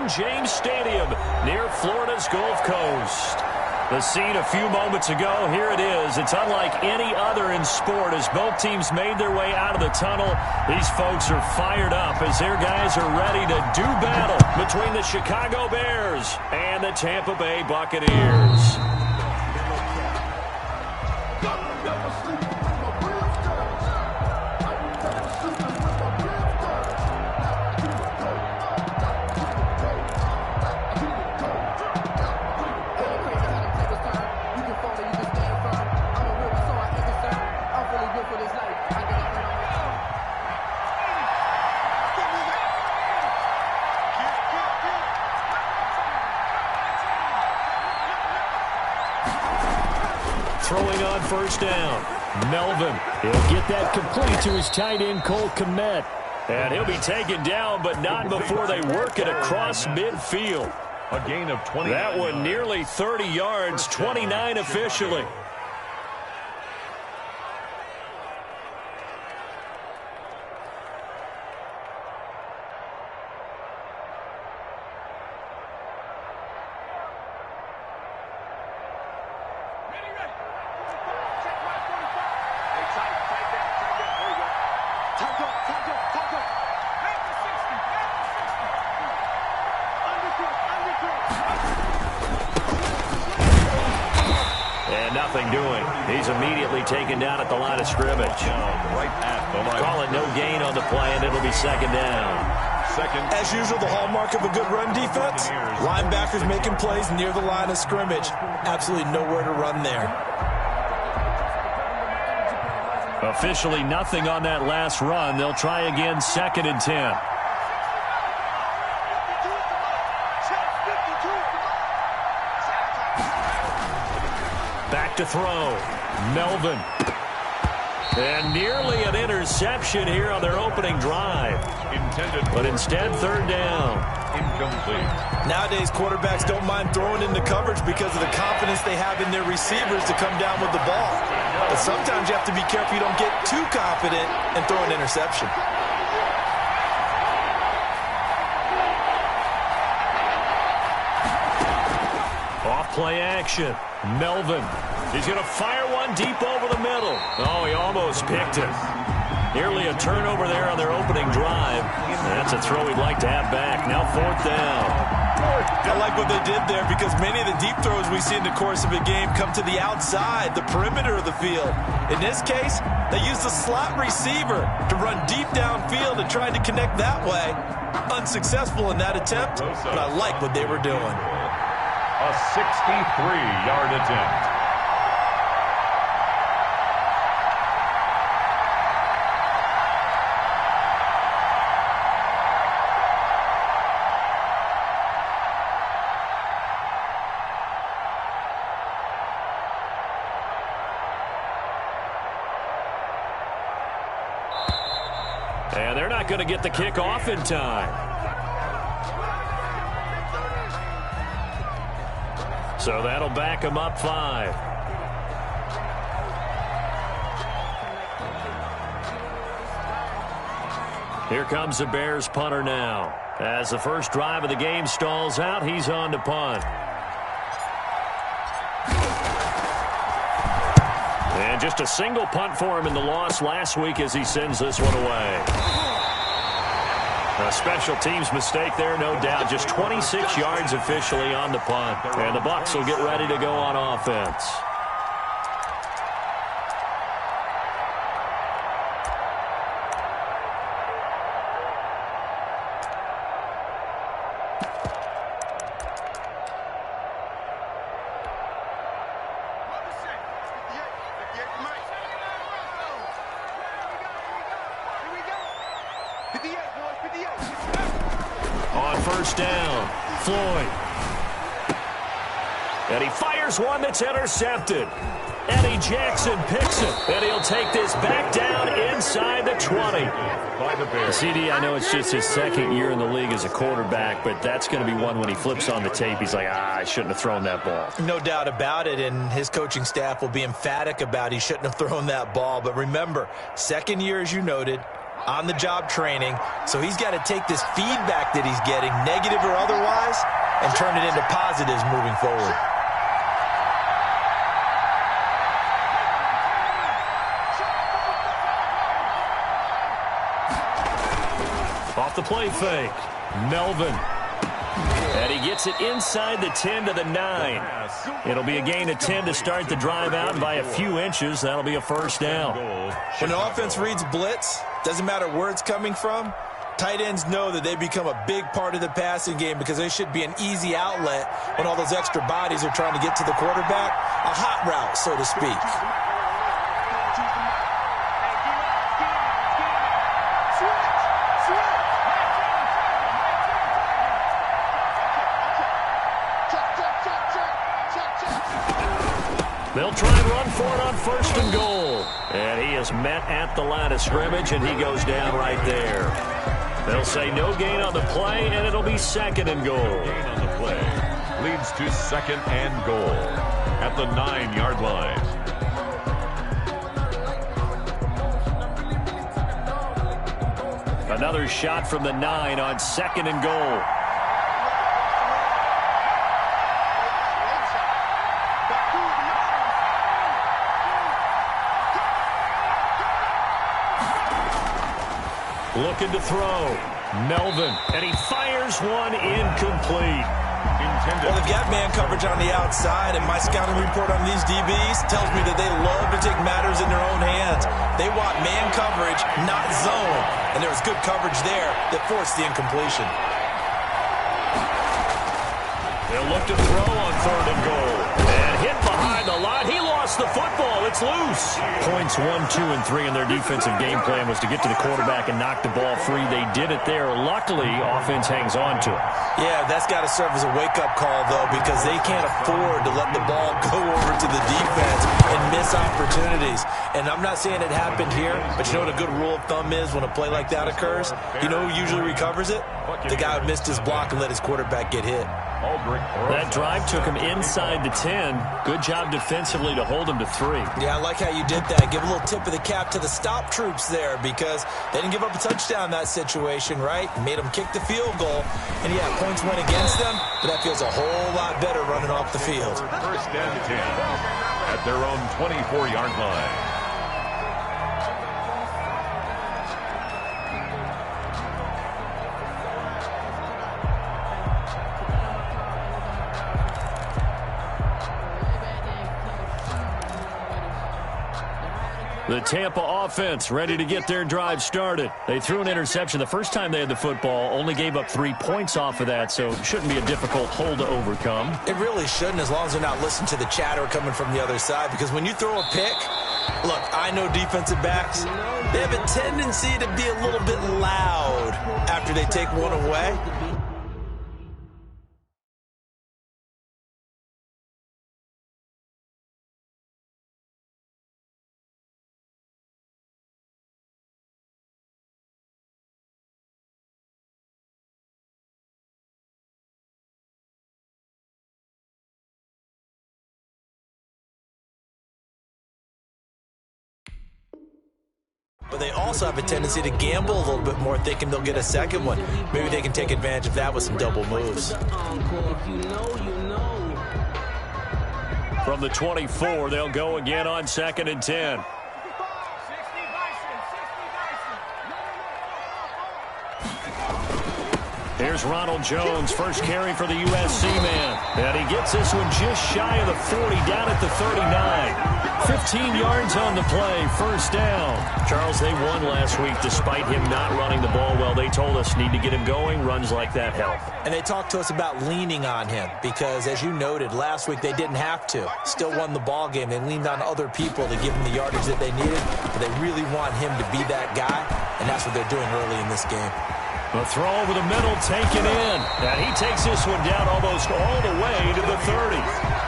Raymond James Stadium near Florida's Gulf Coast. The scene a few moments ago, here it is. It's unlike any other in sport as both teams made their way out of the tunnel. These folks are fired up as their guys are ready to do battle between the Chicago Bears and the Tampa Bay Buccaneers. Throwing on first down. Melvin. He'll get that complete to his tight end, Cole Kmet. And he'll be taken down, but not before they work it across midfield. A gain of 20. That one nearly 30 yards, 29 officially. Nothing doing. He's immediately taken down at the line of scrimmage. Right at the line. Call it no gain on the play, and it'll be second down. As usual, the hallmark of a good run defense, linebackers making plays near the line of scrimmage. Absolutely nowhere to run there. Officially nothing on that last run. They'll try again, 2nd and 10. Back to throw. Melvin. And nearly an interception here on their opening drive. But instead, 3rd down. Incomplete. Nowadays, quarterbacks don't mind throwing into coverage because of the confidence they have in their receivers to come down with the ball. But sometimes you have to be careful you don't get too confident and throw an interception. Off play action. Melvin. He's going to fire one deep over the middle. Oh, he almost picked it. Nearly a turnover there on their opening drive. That's a throw he'd like to have back. Now 4th down. I like what they did there because many of the deep throws we see in the course of a game come to the outside, the perimeter of the field. In this case, they used the slot receiver to run deep downfield and tried to connect that way. Unsuccessful in that attempt, but I like what they were doing. A 63-yard attempt. And they're not going to get the kick off in time. So that'll back them up 5. Here comes the Bears punter now. As the first drive of the game stalls out, he's on to punt. And just a single punt for him in the loss last week as he sends this one away. A special teams mistake there, no doubt. Just 26 yards officially on the punt. And the Bucs will get ready to go on offense. On first down, Floyd. And he fires one that's intercepted. Eddie Jackson picks it, and he'll take this back down inside the 20. By the Bears. CD, I know it's just his 2nd year in the league as a quarterback, but that's going to be one when he flips on the tape. He's like, I shouldn't have thrown that ball. No doubt about it, and his coaching staff will be emphatic about he shouldn't have thrown that ball. But remember, 2nd year, as you noted, on-the-job training, so he's got to take this feedback that he's getting, negative or otherwise, and turn it into positives moving forward. Off the play fake, Melvin. And he gets it inside the 10 to the 9. It'll be a gain of 10 to start the drive out, and by a few inches, that'll be a first down. When the offense reads blitz, doesn't matter where it's coming from, tight ends know that they become a big part of the passing game because they should be an easy outlet when all those extra bodies are trying to get to the quarterback. A hot route, so to speak. They'll try and run for it on first and goal. And he is met at the line of scrimmage, and he goes down right there. They'll say no gain on the play, and it'll be second and goal. Gain on the play leads to second and goal at the 9-yard line. Another shot from the 9 on second and goal. Looking to throw. Melvin. And he fires one incomplete. Well, they've got man coverage on the outside, and my scouting report on these DBs tells me that they love to take matters in their own hands. They want man coverage, not zone. And there was good coverage there that forced the incompletion. They'll look to throw on third and goal. And hit behind the line. He lost the football. It's loose. Points 1, 2, and 3 in their defensive game plan was to get to the quarterback and knock the ball free. They did it there. Luckily, offense hangs on to it. Yeah, that's got to serve as a wake-up call, though, because they can't afford to let the ball go over to the defense and miss opportunities. And I'm not saying it happened here, but you know what a good rule of thumb is when a play like that occurs? You know who usually recovers it? The guy who missed his block and let his quarterback get hit. That drive took him inside the 10. Good job defensively to hold him to 3. Yeah, I like how you did that. Give a little tip of the cap to the stop troops there because they didn't give up a touchdown in that situation, right? Made them kick the field goal. And, yeah, points went against them, but that feels a whole lot better running off the field. First and 10 at their own 24-yard line. The Tampa offense ready to get their drive started. They threw an interception the first time they had the football, only gave up 3 points off of that, so it shouldn't be a difficult hole to overcome. It really shouldn't, as long as they're not listening to the chatter coming from the other side, because when you throw a pick, look, I know defensive backs, they have a tendency to be a little bit loud after they take one away. But they also have a tendency to gamble a little bit more, thinking they'll get a second one. Maybe they can take advantage of that with some double moves. From the 24, they'll go again on second and 10. Here's Ronald Jones, first carry for the USC man. And he gets this one just shy of the 40, down at the 39. 15 yards on the play, first down. Charles, they won last week despite him not running the ball well. They told us need to get him going. Runs like that help. And they talked to us about leaning on him because, as you noted, last week they didn't have to. Still won the ball game. They leaned on other people to give them the yardage that they needed, but they really want him to be that guy, and that's what they're doing early in this game. The throw over the middle taken in. And he takes this one down almost all the way to the 30.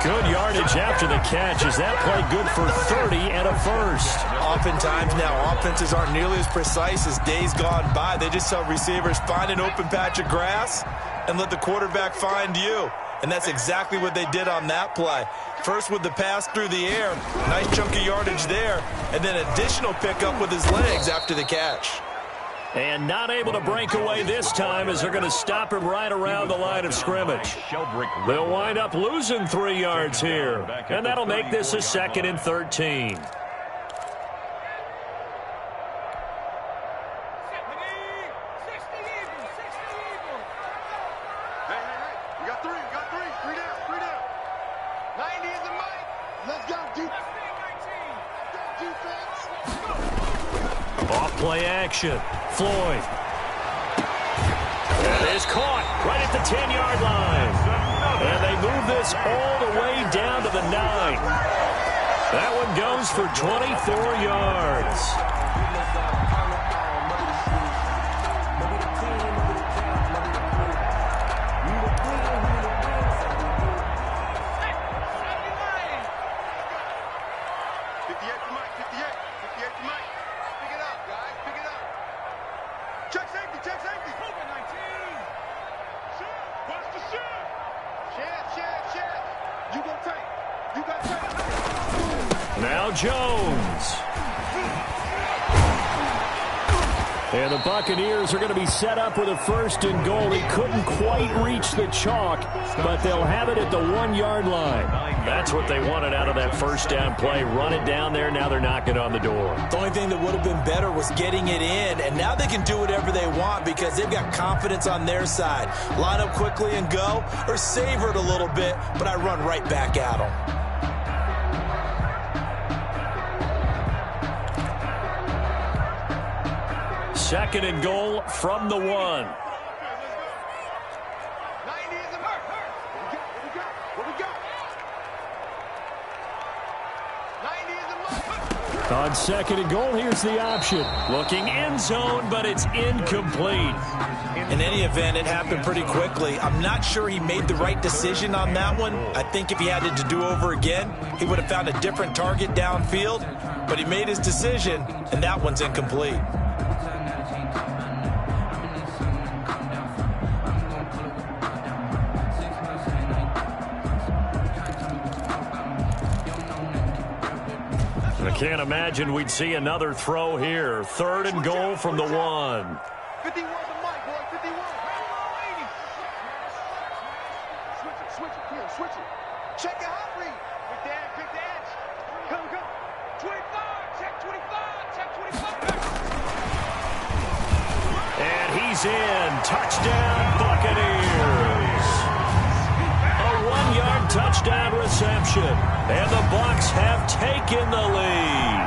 Good yardage after the catch. Is that play good for 30 and a first? Oftentimes now, offenses aren't nearly as precise as days gone by. They just tell receivers, find an open patch of grass and let the quarterback find you. And that's exactly what they did on that play. First with the pass through the air, nice chunk of yardage there, and then additional pickup with his legs after the catch. And not able to break away this time as they're going to stop him right around the line of scrimmage. They'll wind up losing 3 yards here. And that'll make this a 2nd and 13. Off-play action. Floyd. That is caught right at the 10-yard line. And they move this all the way down to the 9. That one goes for 24 yards. Now Jones. And the Buccaneers are going to be set up with a 1st and goal. He couldn't quite reach the chalk, but they'll have it at the 1-yard line. That's what they wanted out of that 1st down play. Run it down there. Now they're knocking on the door. The only thing that would have been better was getting it in, and now they can do whatever they want because they've got confidence on their side. Line up quickly and go, or savor it a little bit, but I run right back at them. 2nd and goal from the 1. On 2nd and goal, here's the option. Looking end zone, but it's incomplete. In any event, it happened pretty quickly. I'm not sure he made the right decision on that one. I think if he had it to do over again, he would have found a different target downfield. But he made his decision, and that one's incomplete. I can't imagine we'd see another throw here. 3rd and goal from the 1. 51 to Mike, boy. 51. Switch it, here, switch it. Check it out, read. Quick the edge. Come. 25, check 25, check 25. And he's in. Touchdown, Buccaneers. A 1-yard touchdown reception. And the Bucs have taken the lead.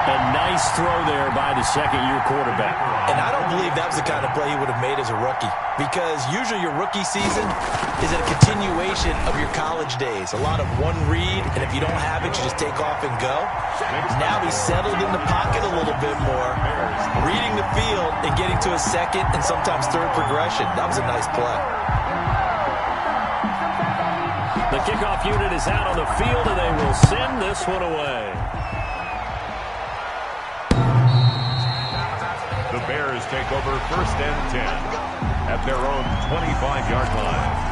A nice throw there by the 2nd-year quarterback. And I don't believe that was the kind of play he would have made as a rookie, because usually your rookie season is a continuation of your college days. A lot of one read, and if you don't have it, you just take off and go. Now he's settled in the pocket a little bit more, reading the field and getting to a 2nd and sometimes 3rd progression. That was a nice play. The kickoff unit is out on the field, and they will send this one away. The Bears take over 1st and 10 at their own 25-yard line.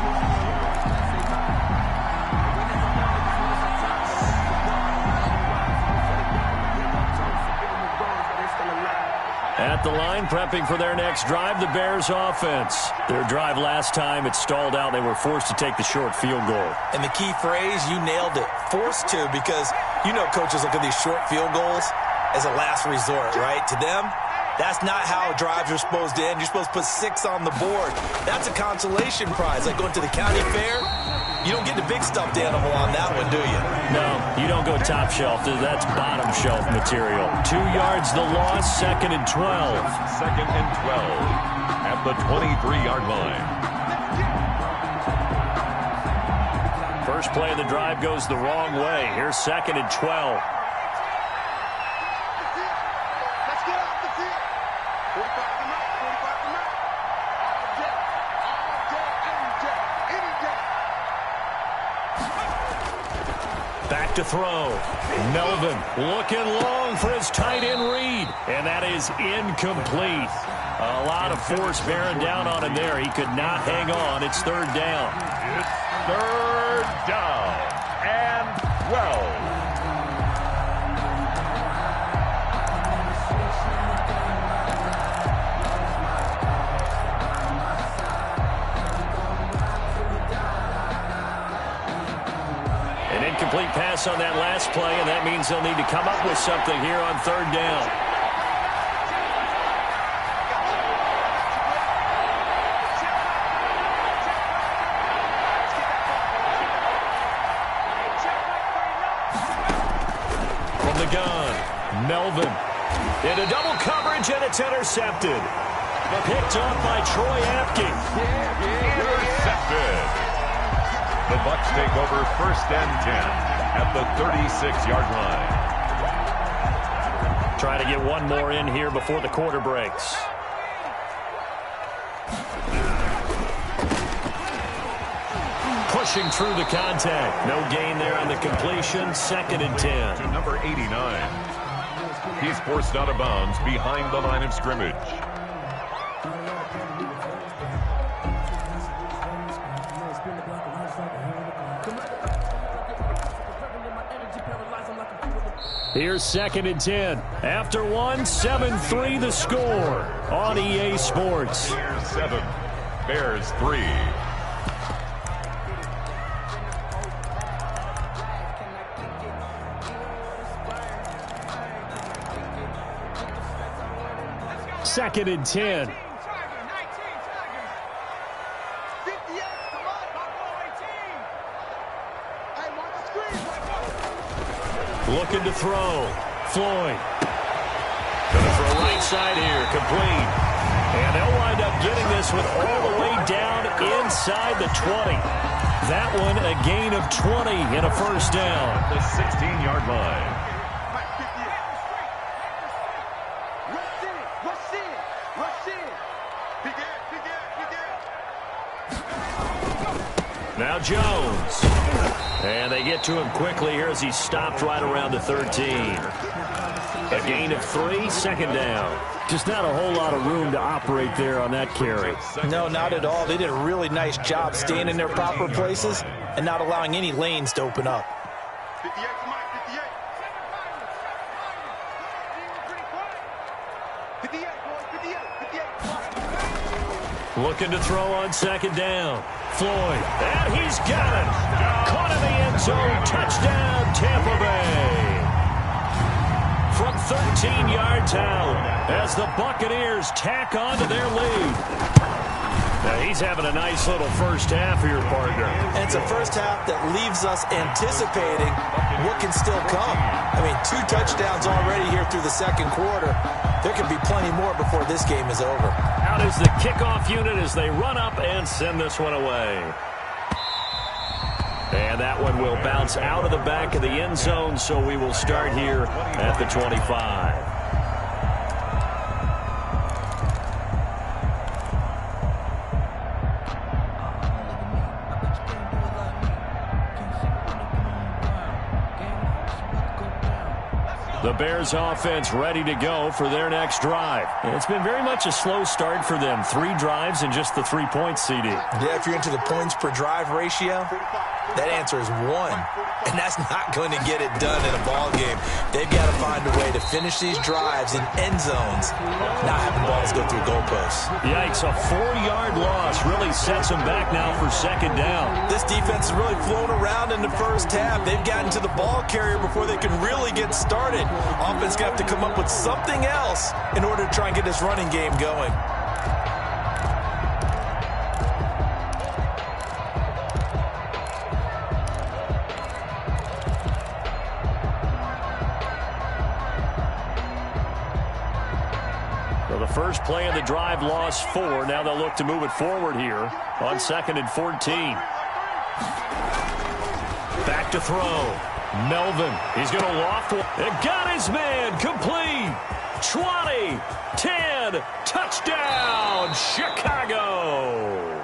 At the line, prepping for their next drive, the Bears offense. Their drive last time, it stalled out. They were forced to take the short field goal. And the key phrase, you nailed it, forced to, because you know coaches look at these short field goals as a last resort, right? To them, that's not how drives are supposed to end. You're supposed to put 6 on the board. That's a consolation prize, like going to the county fair. You don't get the big stuffed animal on that one, do you? No, you don't go top shelf. That's bottom shelf material. 2 yards the loss, 2nd and 12. 2nd and 12 at the 23-yard line. First play of the drive goes the wrong way. Here's 2nd and 12. Let's get off the field. 45 to Mike, 45 to Mike. All day, any day. Back to throw. Melvin looking long for his tight end read. And that is incomplete. A lot of force bearing down on him there. He could not hang on. It's 3rd down. It's 3rd down and 12. Incomplete pass on that last play, and that means they'll need to come up with something here on third down. From the gun, Melvin. Into double coverage, and it's intercepted. Picked off by Troy Apke. Intercepted. The Bucs take over 1st and 10 at the 36-yard line. Try to get one more in here before the quarter breaks. Pushing through the contact. No gain there on the completion. 2nd and 10. To number 89. He's forced out of bounds behind the line of scrimmage. Here's 2nd and 10. After one, 7-3 the score on EA Sports. Bears 7, Bears 3. Second and 10. Looking to throw. Floyd. Going to throw right side here. Complete. And they'll wind up getting this one all the way down inside the 20. That one a gain of 20 and a 1st down. The 16-yard line. Now Jones. And they get to him quickly here as he stopped right around the 13. A gain of 3, 2nd down. Just not a whole lot of room to operate there on that carry. No, not at all. They did a really nice job staying in their proper places and not allowing any lanes to open up. 58, Looking to throw on 2nd down. Floyd. And he's got it. Caught in the end zone. Touchdown, Tampa Bay. From 13 yards out as the Buccaneers tack on to their lead. Now he's having a nice little first half here, partner. And it's a first half that leaves us anticipating what can still come. I mean, 2 touchdowns already here through the 2nd quarter. There could be plenty more before this game is over. Out is the kickoff unit as they run up and send this one away. And that one will bounce out of the back of the end zone, so we will start here at the 25. The Bears offense ready to go for their next drive. It's been very much a slow start for them. 3 drives and just the 3 points, CD. Yeah, if you're into the points per drive ratio, that answer is 1. And that's not going to get it done in a ball game. They've got to find a way to finish these drives in end zones, not having balls go through goalposts. Yikes, a 4-yard loss really sets them back now for 2nd down. This defense is really flown around in the first half. They've gotten to the ball carrier before they can really get started. Offense going to have to come up with something else in order to try and get this running game going. So the first play of the drive lost 4. Now they'll look to move it forward here on 2nd and 14. Back to throw. Melvin. He's going to loft one. It got his man. Complete. 20. 10. Touchdown. Chicago.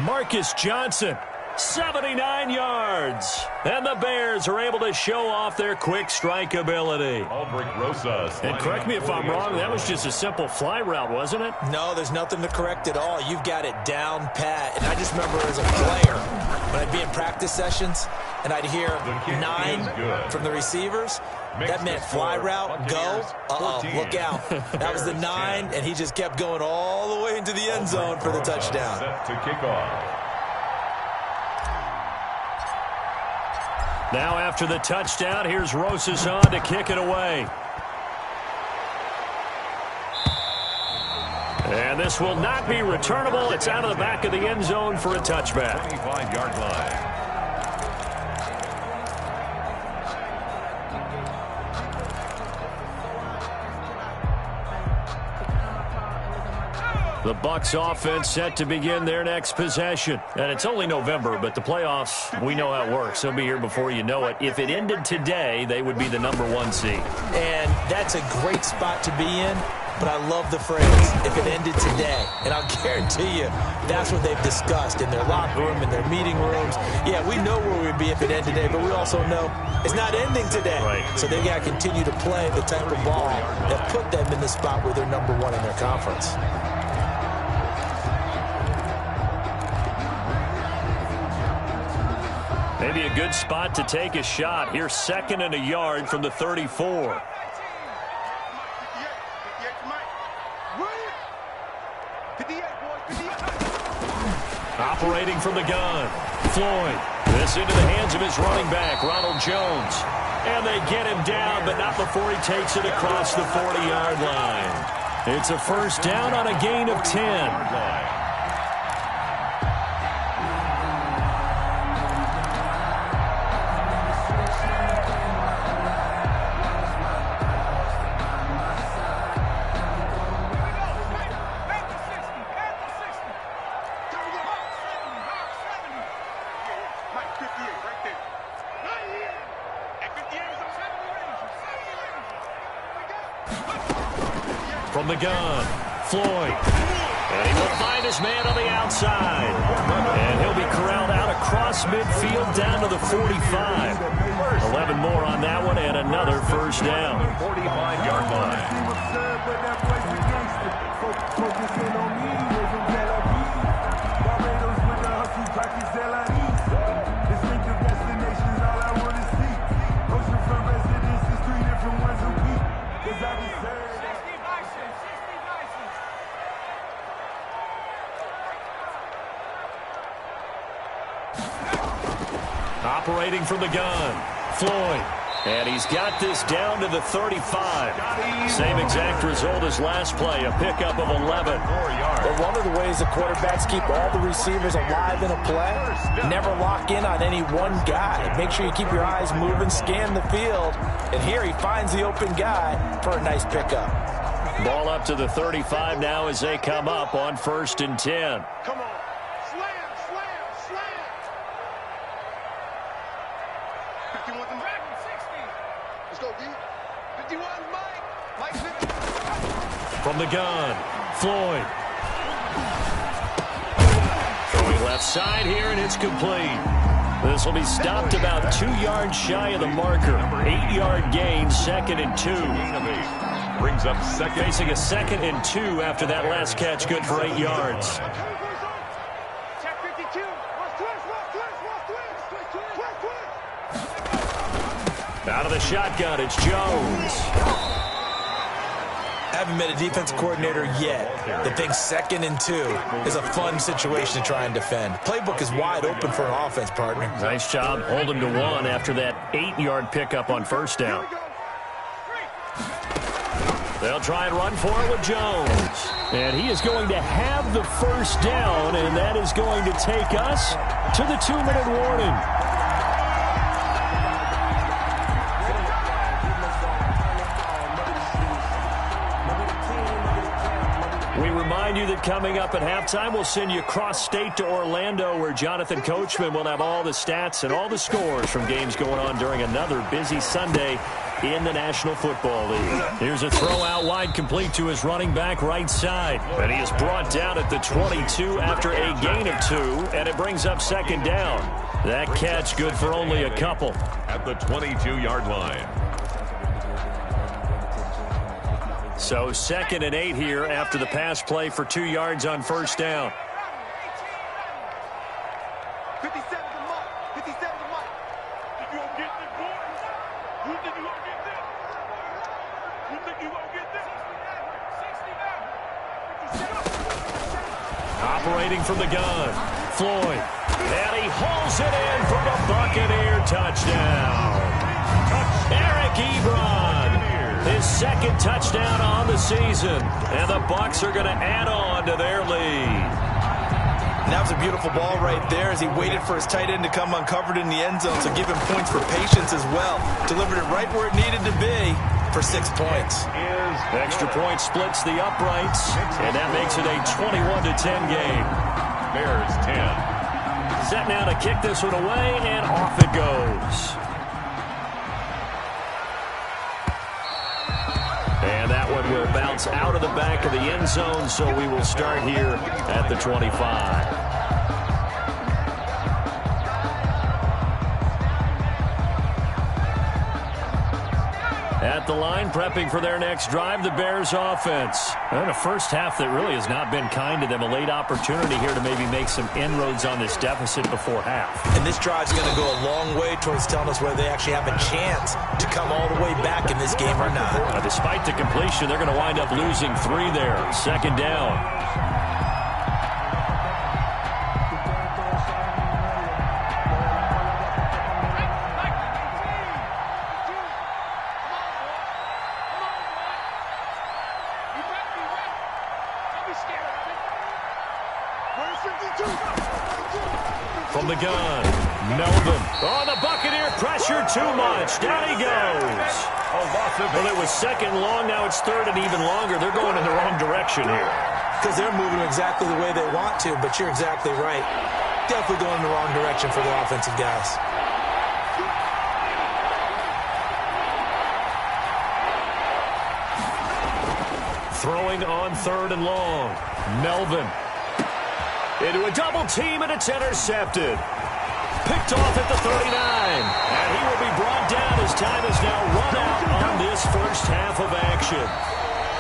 Marcus Johnson. 79 yards. And the Bears are able to show off their quick strike ability. And correct me if I'm wrong, that was just a simple fly route, wasn't it? No, there's nothing to correct at all. You've got it down pat. And I just remember as a player, when I'd be in practice sessions, and I'd hear 9 from the receivers, that meant fly route, go, look out. That was the 9, and he just kept going all the way into the end zone for the touchdown. Set to kick off. Now after the touchdown, here's Rosas on to kick it away. And this will not be returnable. It's out of the back of the end zone for a touchback. 25-yard line. The Bucs offense set to begin their next possession. And it's only November, but the playoffs, we know how it works. They'll be here before you know it. If it ended today, they would be the #1 seed. And that's a great spot to be in, but I love the phrase, if it ended today. And I'll guarantee you, that's what they've discussed in their locker room, in their meeting rooms. Yeah, we know where we'd be if it ended today, but we also know it's not ending today. Right. So they've got to continue to play the type of ball that put them in the spot where they're #1 in their conference. Maybe a good spot to take a shot. Here's 2nd and a yard from the 34. Operating from the gun, Floyd. This into the hands of his running back, Ronald Jones. And they get him down, but not before he takes it across the 40-yard line. It's a first down on a gain of 10. From the gun, Floyd. And he will find his man on the outside. And he'll be corralled out across midfield down to the 45. 11 more on that one and another first down. 45-yard line. Operating from the gun, Floyd. And he's got this down to the 35. Same exact result as last play, a pickup of 11. But one of the ways the quarterbacks keep all the receivers alive in a play, never lock in on any one guy. Make sure you keep your eyes moving, scan the field. And here he finds the open guy for a nice pickup. Ball up to the 35 now as they come up on 1st and 10. Come on. Slam, slam, slam. 51 to Mike. 60. Let's go, D. 51, Mike. Mike 50. From the gun, Floyd. Throwing left side here, and it's complete. This will be stopped about 2 yards shy of the marker. 8-yard gain, 2nd and 2. Brings up second. Facing a 2nd and 2 after that last catch, good for 8 yards. Check 52. Watch twist. Out of the shotgun, it's Jones. Haven't met a defense coordinator yet that thinks 2nd and 2 is a fun situation to try and defend. Playbook is wide open for an offense, partner. Nice job holding to 1 after that 8-yard pickup on first down. They'll try and run for it with Jones. And he is going to have the first down, and that is going to take us to the 2-minute warning. We remind you that coming up at halftime, we'll send you cross-state to Orlando, where Jonathan Coachman will have all the stats and all the scores from games going on during another busy Sunday in the National Football League. Here's a throw out wide, complete to his running back right side. And he is brought down at the 22 after a gain of 2, and it brings up 2nd down. That catch good for only a couple. At the 22-yard line. So 2nd and 8 here after the pass play for 2 yards on first down. 57 to Mike. 57 to Mike. You gonna get this, boy? You think you gonna get this? You think you gonna get this? 69. 67. Operating from the gun, Floyd. And he hauls it in for the Buccaneer touchdown. Eric Ebron, his second touchdown on the season. And the Bucs are going to add on to their lead. And that was a beautiful ball right there as he waited for his tight end to come uncovered in the end zone, so give him points for patience as well. Delivered it right where it needed to be for 6 points. Extra point splits the uprights, and that makes it a 21-10 game. Bears 10. Set now to kick this one away, and off it goes. And that one will bounce out of the back of the end zone, so we will start here at the 25. At the line, prepping for their next drive, the Bears offense. And a first half that really has not been kind to them. A late opportunity here to maybe make some inroads on this deficit before half. And this drive's going to go a long way towards telling us whether they actually have a chance to come all the way back in this game or not. Despite the completion, they're going to wind up losing 3 there. Second down. From the gun, Melvin. Oh, the Buccaneer pressure too much. Down he goes. Well, it was second long. Now it's third and even longer. They're going in the wrong direction here. Because they're moving exactly the way they want to, but you're exactly right. Definitely going in the wrong direction for the offensive guys. Throwing on third and long. Melvin. Into a double team, and it's intercepted. Picked off at the 39. And he will be brought down as time is now run out on this first half of action.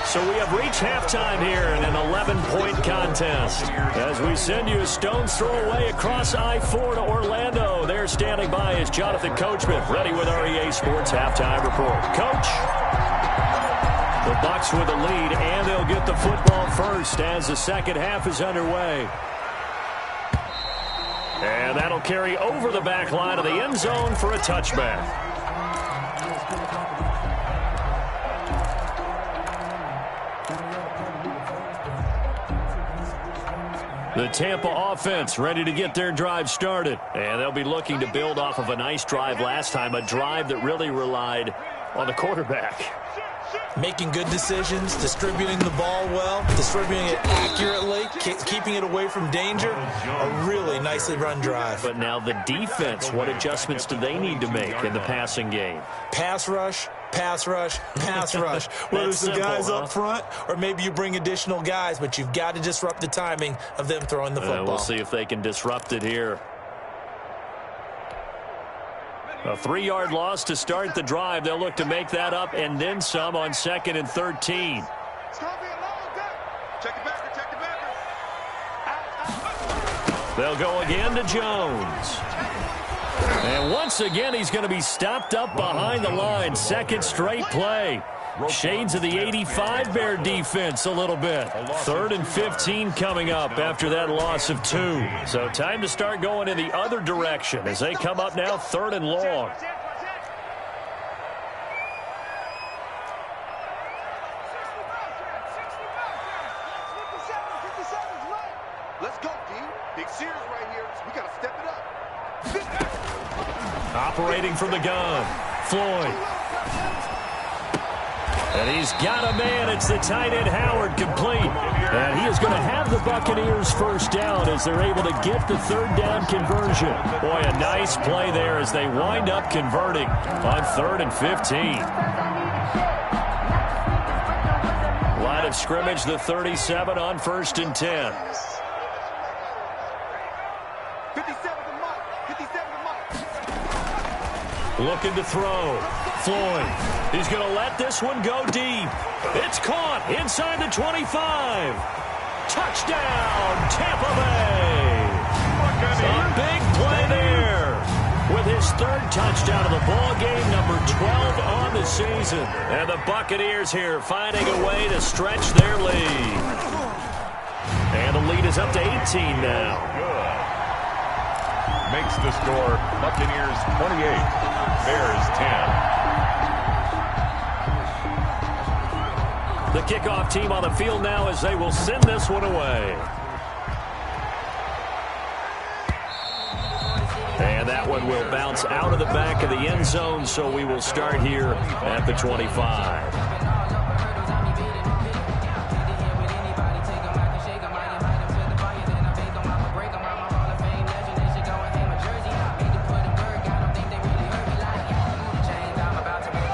So we have reached halftime here in an 11-point contest. As we send you a stone's throw away across I-4 to Orlando. There standing by is Jonathan Coachman, ready with our EA Sports Halftime Report. Coach? The Bucs with the lead, and they'll get the football first as the second half is underway. And that'll carry over the back line of the end zone for a touchback. The Tampa offense ready to get their drive started. And they'll be looking to build off of a nice drive last time, a drive that really relied on the quarterback. Making good decisions, distributing the ball well, distributing it accurately, keeping it away from danger. A really nicely run drive. But now the defense, what adjustments do they need to make in the passing game? Pass rush, pass rush, pass rush. Whether it's the guys up front or maybe you bring additional guys, but you've got to disrupt the timing of them throwing the football. We'll see if they can disrupt it here. A 3-yard loss to start the drive. They'll look to make that up and then some on 2nd and 13. They'll go again to Jones. And once again, he's going to be stopped up behind the line. Second straight play. Shades of the 85 Bear defense a little bit. 3rd and 15 coming up after that loss of 2. So time to start going in the other direction as they come up now 3rd and long. Let's go, D. Big series right here. We got to step it up. Operating from the gun. Floyd. And he's got a man. It's the tight end, Howard, complete. And he is going to have the Buccaneers first down as they're able to get the 3rd down conversion. Boy, a nice play there as they wind up converting on 3rd and 15. Line of scrimmage, the 37 on 1st and 10. 57 to Mike. 57 to Mike. Looking to throw. Floyd. He's going to let this one go deep. It's caught inside the 25. Touchdown, Tampa Bay. A big play there with his 3rd touchdown of the ball game, number 12 on the season. And the Buccaneers here finding a way to stretch their lead. And the lead is up to 18 now. makes the score Buccaneers 28, Bears 10. The kickoff team on the field now as they will send this one away. And that one will bounce out of the back of the end zone, so we will start here at the 25.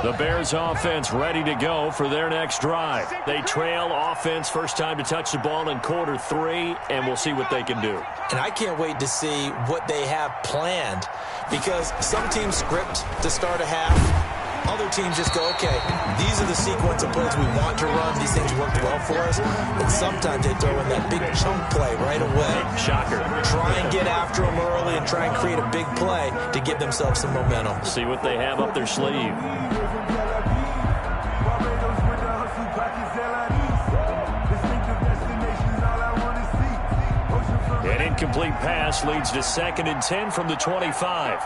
The Bears offense ready to go for their next drive. They trail offense first time to touch the ball in quarter 3, and we'll see what they can do. And I can't wait to see what they have planned, because some teams script to start a half. Other teams just go, okay, these are the sequence of plays we want to run. These things worked well for us. But sometimes they throw in that big chunk play right away. Shocker. Try and get after them early and try and create a big play to give themselves some momentum. See what they have up their sleeve. An incomplete pass leads to 2nd and 10 from the 25.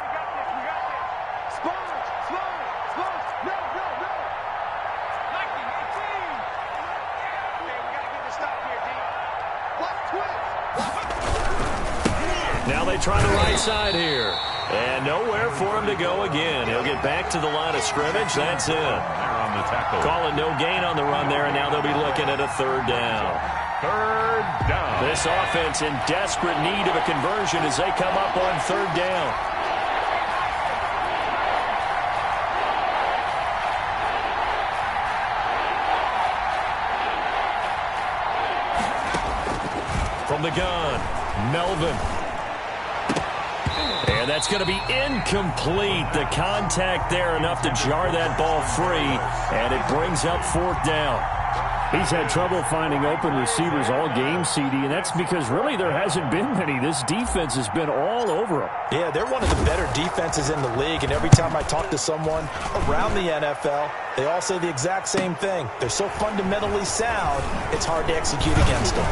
Now they try the right side here. And nowhere for him to go again. He'll get back to the line of scrimmage. That's it. They're on the tackle. Calling no gain on the run there, and now they'll be looking at a 3rd down. 3rd down. This offense in desperate need of a conversion as they come up on 3rd down. From the gun, Melvin. And that's going to be incomplete. The contact there enough to jar that ball free, and it brings up 4th down. He's had trouble finding open receivers all game, CD, and that's because really there hasn't been many. This defense has been all over him. Yeah, they're one of the better defenses in the league, and every time I talk to someone around the NFL, they all say the exact same thing. They're so fundamentally sound, it's hard to execute against them.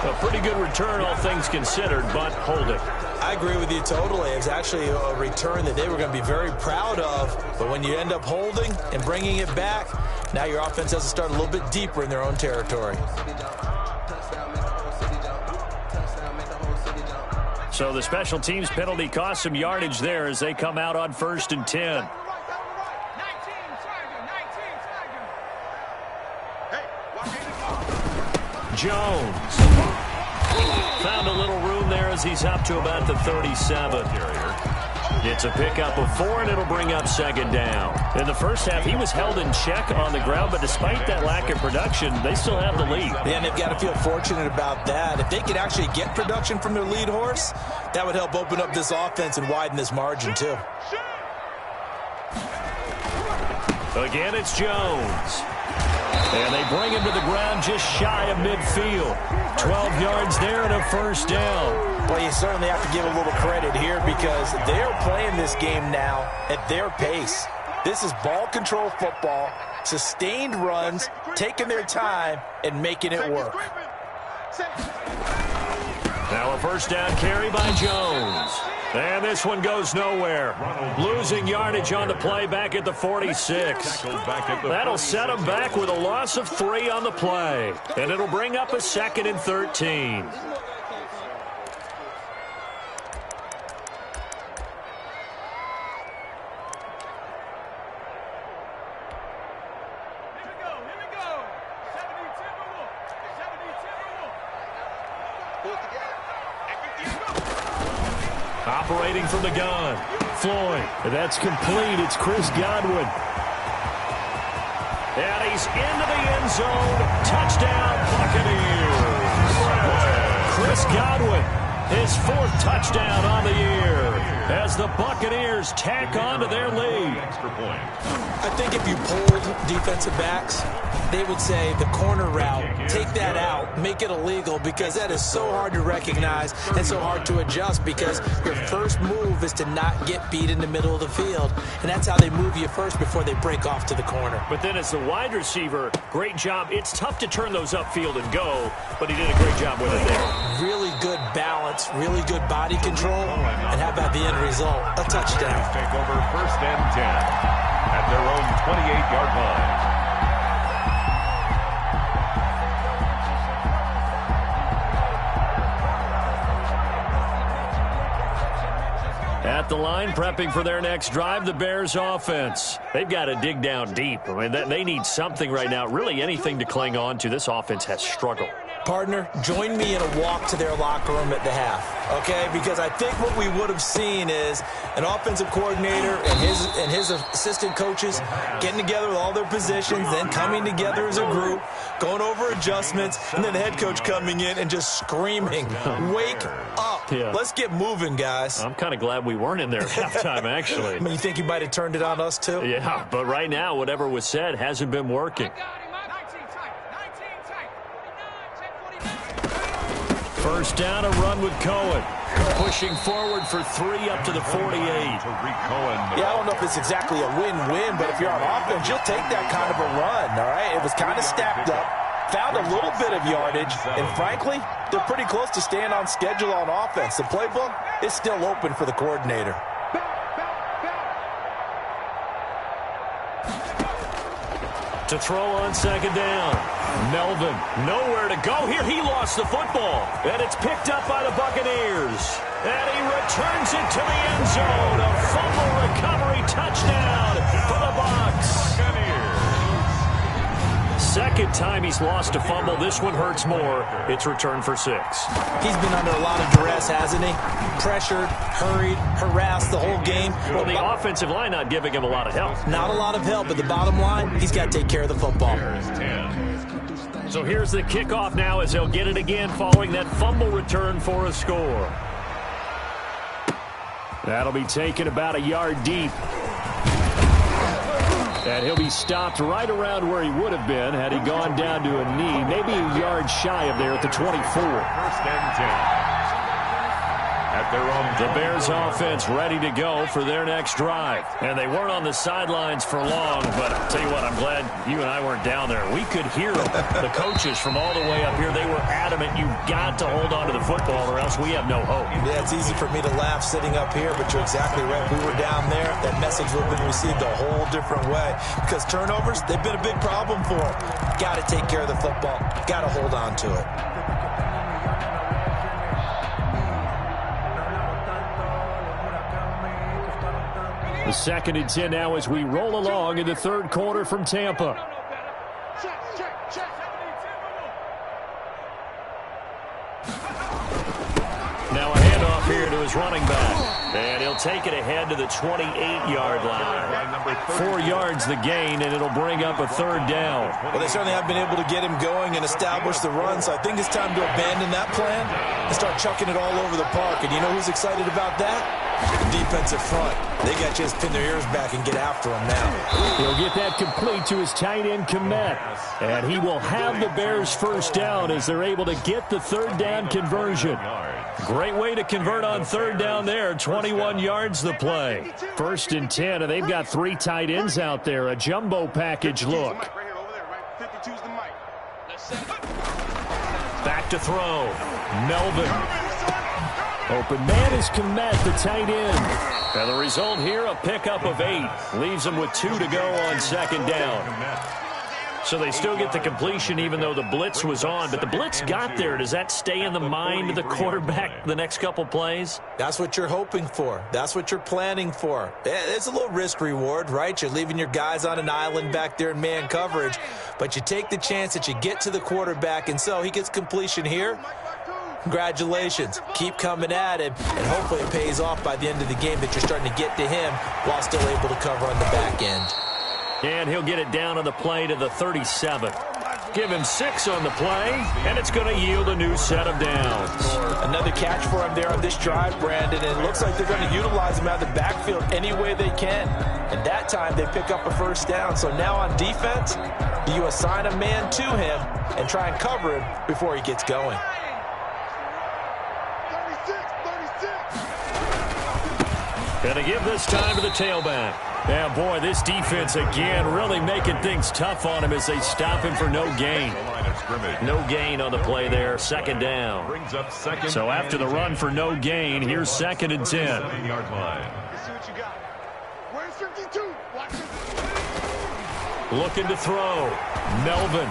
A pretty good return, all things considered, but holding. I agree with you totally. It's actually a return that they were going to be very proud of. But when you end up holding and bringing it back, now your offense has to start a little bit deeper in their own territory. So the special teams penalty cost some yardage there as they come out on 1st and 10. Jones. Found a little room there as he's up to about the 37. It's a pickup of 4, and it'll bring up 2nd down. In the first half, he was held in check on the ground, but despite that lack of production, they still have the lead. And they've got to feel fortunate about that. If they could actually get production from their lead horse, that would help open up this offense and widen this margin, too. Again, it's Jones. And they bring him to the ground just shy of midfield. 12 yards there and a 1st down. Well, you certainly have to give a little credit here because they're playing this game now at their pace. This is ball control football, sustained runs, taking their time, and making it work. Now a 1st down carry by Jones. And this one goes nowhere. Losing yardage on the play back at the 46. That'll set them back with a loss of 3 on the play. And it'll bring up a 2nd and 13. Operating from the gun. Floyd. That's complete. It's Chris Godwin. And he's into the end zone. Touchdown, Buccaneers. Chris Godwin, his 4th touchdown on the year as the Buccaneers tack on to their lead. Extra point. I think if you pulled defensive backs, they would say the corner route, take that out, make it illegal, because that is so hard to recognize and so hard to adjust, because your first move is to not get beat in the middle of the field, and that's how they move you first before they break off to the corner. But then as the wide receiver, great job. It's tough to turn those upfield and go, but he did a great job with it there. Really good balance, really good body control, and how about the end result? A touchdown. Take over 1st and 10 at their own 28-yard line. At the line, prepping for their next drive, the Bears offense. They've got to dig down deep. I mean, they need something right now, really anything to cling on to. This offense has struggled. Partner, join me in a walk to their locker room at the half, okay? Because I think what we would have seen is an offensive coordinator and his assistant coaches getting together with all their positions, then coming together as a group, going over adjustments, and then the head coach coming in and just screaming, wake up. Yeah. Let's get moving, guys. I'm kind of glad we weren't in there at halftime, actually. I mean, you think you might have turned it on us, too? Yeah, but right now, whatever was said hasn't been working. First down, a run with Cohen. Pushing forward for 3 up to the 48. Yeah, I don't know if it's exactly a win-win, but if you're on offense, you'll take that kind of a run, all right? It was kind of stacked up, found a little bit of yardage, and frankly, they're pretty close to staying on schedule on offense. The playbook is still open for the coordinator. To throw on 2nd down. Melvin, nowhere to go here. He lost the football, and it's picked up by the Buccaneers. And he returns it to the end zone. A fumble recovery touchdown for the Bucs. Second time he's lost a fumble. This one hurts more. It's returned for 6. He's been under a lot of duress, hasn't he? Pressured, hurried, harassed the whole game. Well, the offensive line not giving him a lot of help. Not a lot of help, but the bottom line, he's got to take care of the football. So here's the kickoff now as they'll get it again following that fumble return for a score. That'll be taken about a yard deep. And he'll be stopped right around where he would have been had he gone down to a knee, maybe a yard shy of there at the 24. 1st and 10. At their own the Bears offense ready to go for their next drive. And they weren't on the sidelines for long, but I'll tell you what, I'm glad you and I weren't down there. We could hear the coaches from all the way up here. They were adamant, you've got to hold on to the football or else we have no hope. Yeah, it's easy for me to laugh sitting up here, but you're exactly right. We were down there. That message would have been received a whole different way because turnovers, they've been a big problem for them. Got to take care of the football. Got to hold on to it. The 2nd and 10 now as we roll along in the 3rd quarter from Tampa. Now a handoff here to his running back. And he'll take it ahead to the 28-yard line. 4 yards the gain, and it'll bring up a 3rd down. Well, they certainly have been able to get him going and establish the run, so I think it's time to abandon that plan and start chucking it all over the park. And you know who's excited about that? The defensive front. They got to just pin their ears back and get after him now. He'll get that complete to his tight end, Kmet. And he will have the Bears first down as they're able to get the 3rd down conversion. Great way to convert on 3rd down there. 21 yards the play. 1st and 10, and they've got 3 tight ends out there. A jumbo package look. Back to throw. Melvin. Open man is Kmet, the tight end. And the result here, a pickup of 8. Leaves them with 2 to go on 2nd down. So they still get the completion even though the blitz was on. But the blitz got there. Does that stay in the mind of the quarterback the next couple plays? That's what you're hoping for. That's what you're planning for. It's a little risk reward, right? You're leaving your guys on an island back there in man coverage. But you take the chance that you get to the quarterback. And so he gets completion here. Congratulations. Keep coming at him, and hopefully it pays off by the end of the game that you're starting to get to him while still able to cover on the back end. And he'll get it down on the play to the 37. Give him 6 on the play, and it's going to yield a new set of downs. Another catch for him there on this drive, Brandon, and it looks like they're going to utilize him out of the backfield any way they can. And that time they pick up a 1st down. So now on defense, Do you assign a man to him and try and cover him before he gets going? 36. Gonna give this time to the tailback. Yeah, boy, this defense again really making things tough on him as they stop him for no gain. No gain on the play there, second down. So after the run for no gain, here's 2nd and 10. Let's see what you got. Where's 52? Watch this. Looking to throw. Melvin.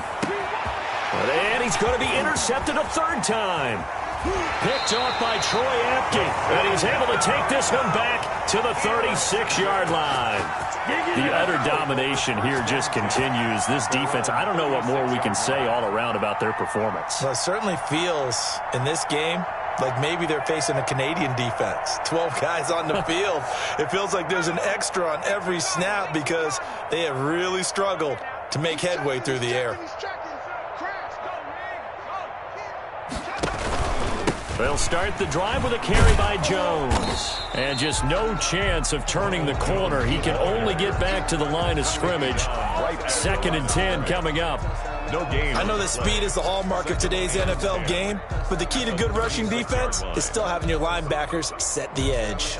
And he's going to be intercepted a 3rd time. Picked off by Troy Apke. And he's able to take this one back to the 36-yard line. The utter domination here just continues. This defense, I don't know what more we can say all around about their performance. Well, it certainly feels in this game like maybe they're facing a Canadian defense. 12 guys on the field. It feels like there's an extra on every snap because they have really struggled to make headway through the air. They'll start the drive with a carry by Jones. And just no chance of turning the corner. He can only get back to the line of scrimmage. 2nd and 10 coming up. No gain. I know that speed is the hallmark of today's NFL game, but the key to good rushing defense is still having your linebackers set the edge.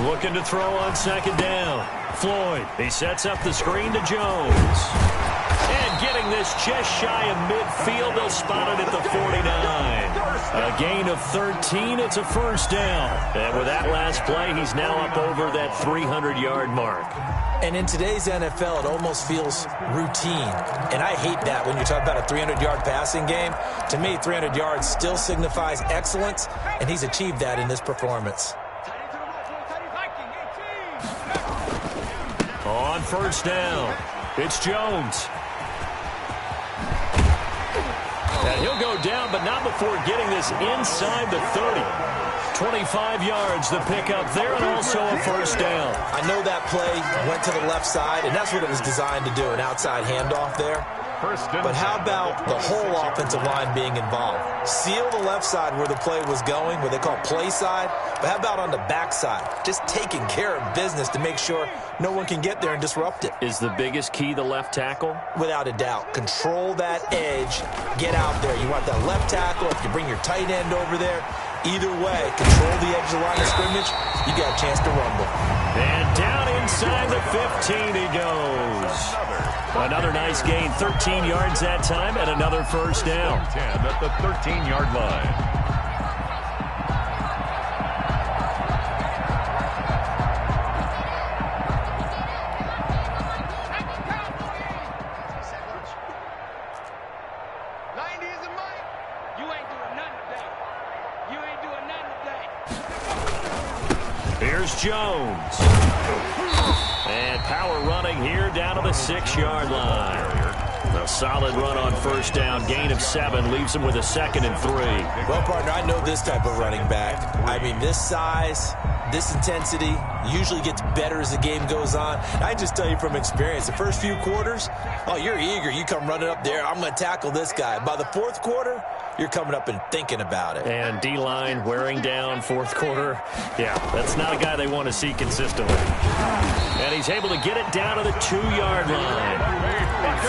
Looking to throw on 2nd down. Floyd, he sets up the screen to Jones. And getting this just shy of midfield, they'll spot it at the 49. A gain of 13, it's a 1st down. And with that last play, he's now up over that 300-yard mark. And in today's NFL, it almost feels routine. And I hate that when you talk about a 300-yard passing game. To me, 300 yards still signifies excellence, and he's achieved that in this performance. On 1st down, it's Jones. And he'll go down, but not before getting this inside the 30. 25 yards the pickup there, and also a 1st down. I know that play went to the left side, and that's what it was designed to do, an outside handoff there. But how about the whole offensive line being involved? Seal the left side where the play was going, where they call play side. But how about on the back side? Just taking care of business to make sure no one can get there and disrupt it. Is the biggest key the left tackle? Without a doubt. Control that edge. Get out there. You want that left tackle. If you bring your tight end over there, either way, control the edge of the line of scrimmage, you got a chance to rumble. And down inside the 15 he goes. Another nice gain, 13 yards that time, and another 1st down. 10 at the 13-yard line. Here's Jones. And power running here down to the 6-yard line. A solid run on 1st down. Gain of 7 leaves him with a 2nd and 3. Well, partner, I know this type of running back. I mean, this size, this intensity usually gets better as the game goes on. I just tell you from experience, the first few quarters, oh, you're eager. You come running up there. I'm going to tackle this guy. By the 4th quarter, you're coming up and thinking about it. And D-line wearing down 4th quarter. Yeah, that's not a guy they want to see consistently. And he's able to get it down to the 2-yard line.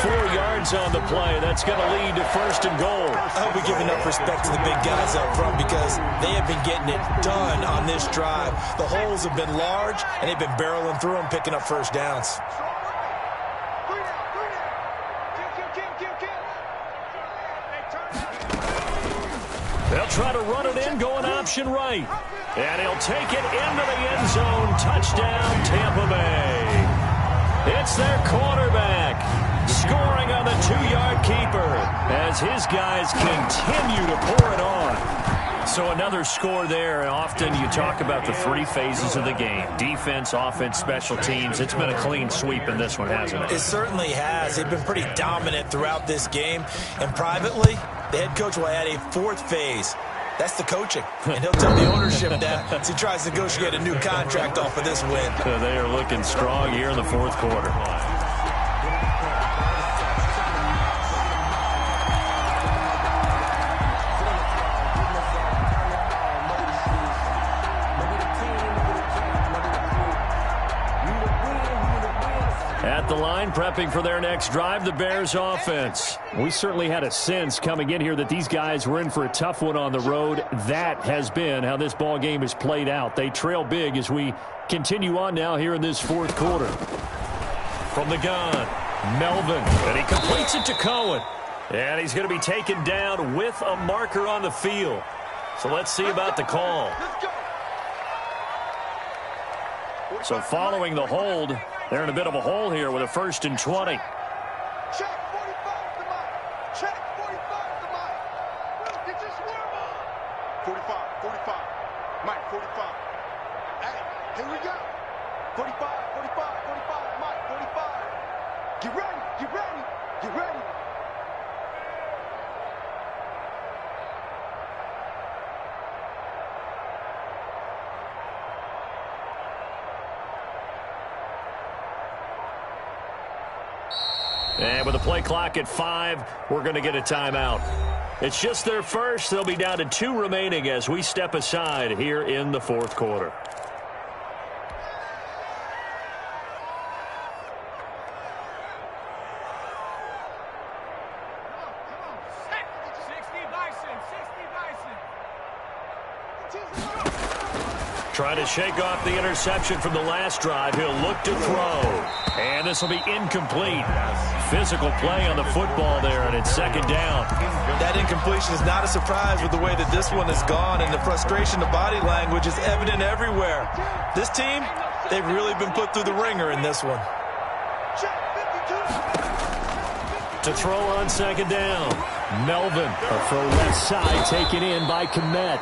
4 yards on the play. That's going to lead to 1st and goal. I hope we give enough respect to the big guys up front because they have been getting it done on this drive. The holes have been large, and they've been barreling through them, picking up 1st downs. They'll try to run it in, going option right. And he'll take it into the end zone. Touchdown, Tampa Bay. It's their quarterback scoring on the 2-yard keeper as his guys continue to pour it on. So another score there. Often you talk about the 3 phases of the game. Defense, offense, special teams. It's been a clean sweep in this one, hasn't it? It certainly has. They've been pretty dominant throughout this game. And privately, the head coach will add a 4th phase. That's the coaching. And he'll tell the ownership that as he tries to negotiate a new contract off of this win. They are looking strong here in the 4th quarter. At the line, prepping for their next drive, the Bears offense. We certainly had a sense coming in here that these guys were in for a tough one on the road. That has been how this ball game has played out. They trail big as we continue on now here in this fourth quarter. From the gun, Melvin, and he completes it to Cohen. And he's going to be taken down with a marker on the field. So let's see about the call. So following the hold, they're in a bit of a hole here with a 1st and 20. Check 45 to Mike. Check 45 to Mike. Get your swerve on. 45. Mike, 45. Hey, here we go. 45, Mike, 45. Get ready. And with the play clock at 5, we're going to get a timeout. It's just their first. They'll be down to 2 remaining as we step aside here in the fourth quarter. Trying to shake off the interception from the last drive. He'll look to throw. And this will be incomplete. Physical play on the football there, and it's 2nd down. That incompletion is not a surprise with the way that this one has gone, and the frustration, the body language is evident everywhere. This team, they've really been put through the ringer in this one. To throw on 2nd down. Melvin, a throw left side taken in by Kmet.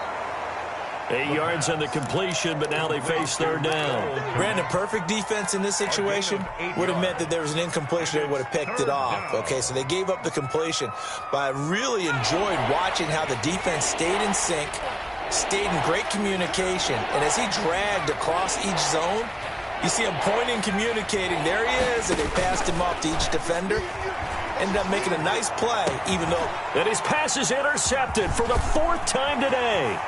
8 yards on the completion, but now they face 3rd down. Brandon, perfect defense in this situation would have meant that there was an incompletion. They would have picked it off. Okay, so they gave up the completion. But I really enjoyed watching how the defense stayed in sync, stayed in great communication. And as he dragged across each zone, you see him pointing, communicating. There he is, and they passed him off to each defender. Ended up making a nice play, even though... And his pass is intercepted for the 4th time today.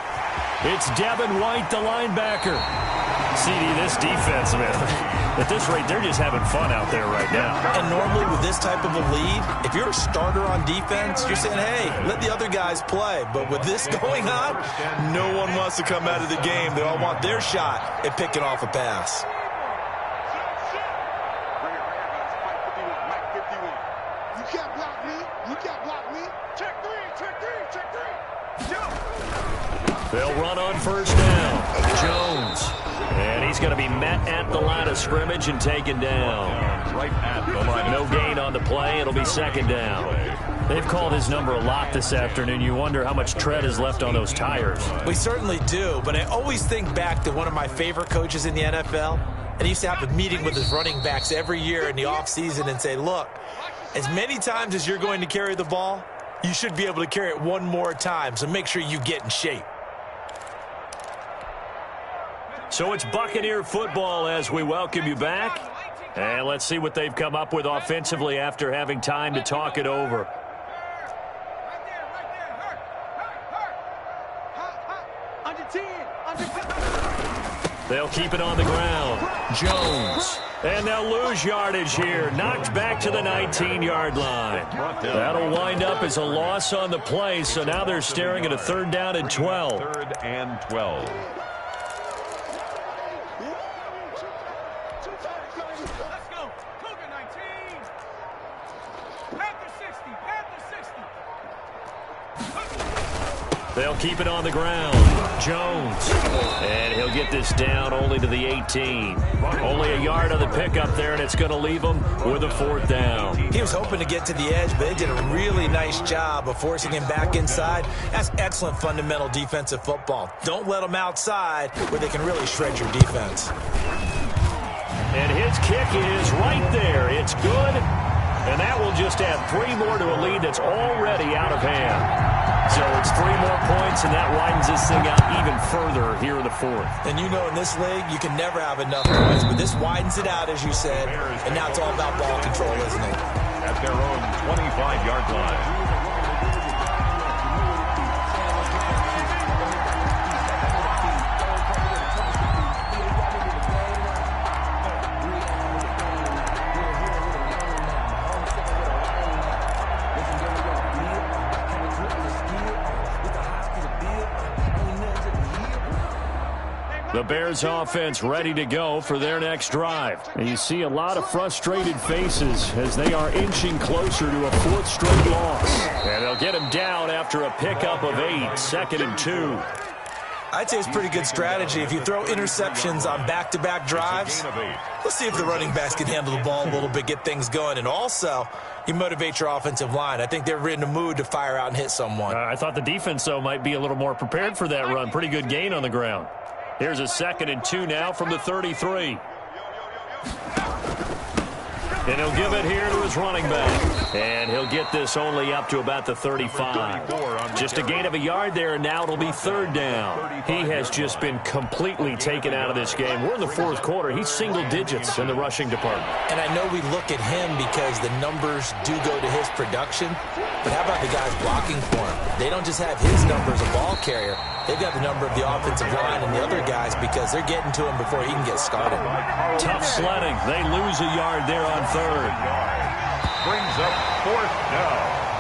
It's Devin White, the linebacker. CD, this defense, man, at this rate, they're just having fun out there right now. And normally with this type of a lead, if you're a starter on defense, you're saying, hey, let the other guys play. But with this going on, no one wants to come out of the game. They all want their shot at picking off a pass. You can't block me. Check three. They'll run on 1st down. Jones. And he's going to be met at the line of scrimmage and taken down. Right at the line. No gain on the play. It'll be 2nd down. They've called his number a lot this afternoon. You wonder how much tread is left on those tires. We certainly do, but I always think back to one of my favorite coaches in the NFL. And he used to have a meeting with his running backs every year in the offseason and say, look, as many times as you're going to carry the ball, you should be able to carry it one more time, so make sure you get in shape. So it's Buccaneer football as we welcome you back. And let's see what they've come up with offensively after having time to talk it over. They'll keep it on the ground. Jones. And they'll lose yardage here. Knocked back to the 19-yard line. That'll wind up as a loss on the play, so now they're staring at a 3rd down and 12. 3rd and 12. They'll keep it on the ground. Jones. And he'll get this down only to the 18. Only a yard on the pickup there, and it's going to leave him with a 4th down. He was hoping to get to the edge, but they did a really nice job of forcing him back inside. That's excellent fundamental defensive football. Don't let them outside where they can really shred your defense. And his kick is right there. It's good. And that will just add 3 more to a lead that's already out of hand. So it's 3 more points, and that widens this thing out even further here in the 4th. And you know in this league, you can never have enough points, but this widens it out, as you said, and now it's all about ball control, isn't it? At their own 25-yard line. The Bears offense ready to go for their next drive. And you see a lot of frustrated faces as they are inching closer to a fourth straight loss. And they'll get him down after a pickup of 8, 2nd and 2. I'd say it's pretty good strategy. If you throw interceptions on back-to-back drives, let's see if the running backs can handle the ball a little bit, get things going. And also, you motivate your offensive line. I think they're in a mood to fire out and hit someone. I thought the defense, though, might be a little more prepared for that run. Pretty good gain on the ground. Here's a 2nd and 2 now from the 33. And he'll give it here to his running back. And he'll get this only up to about the 35. Just a gain of a yard there, and now it'll be 3rd down. He has just been completely taken out of this game. We're in the 4th quarter. He's single digits in the rushing department. And I know we look at him because the numbers do go to his production. But how about the guys blocking for him? They don't just have his number as a ball carrier. They've got the number of the offensive line and the other guys because they're getting to him before he can get started. Tough sledding. They lose a yard there on 3rd. Brings up 4th down.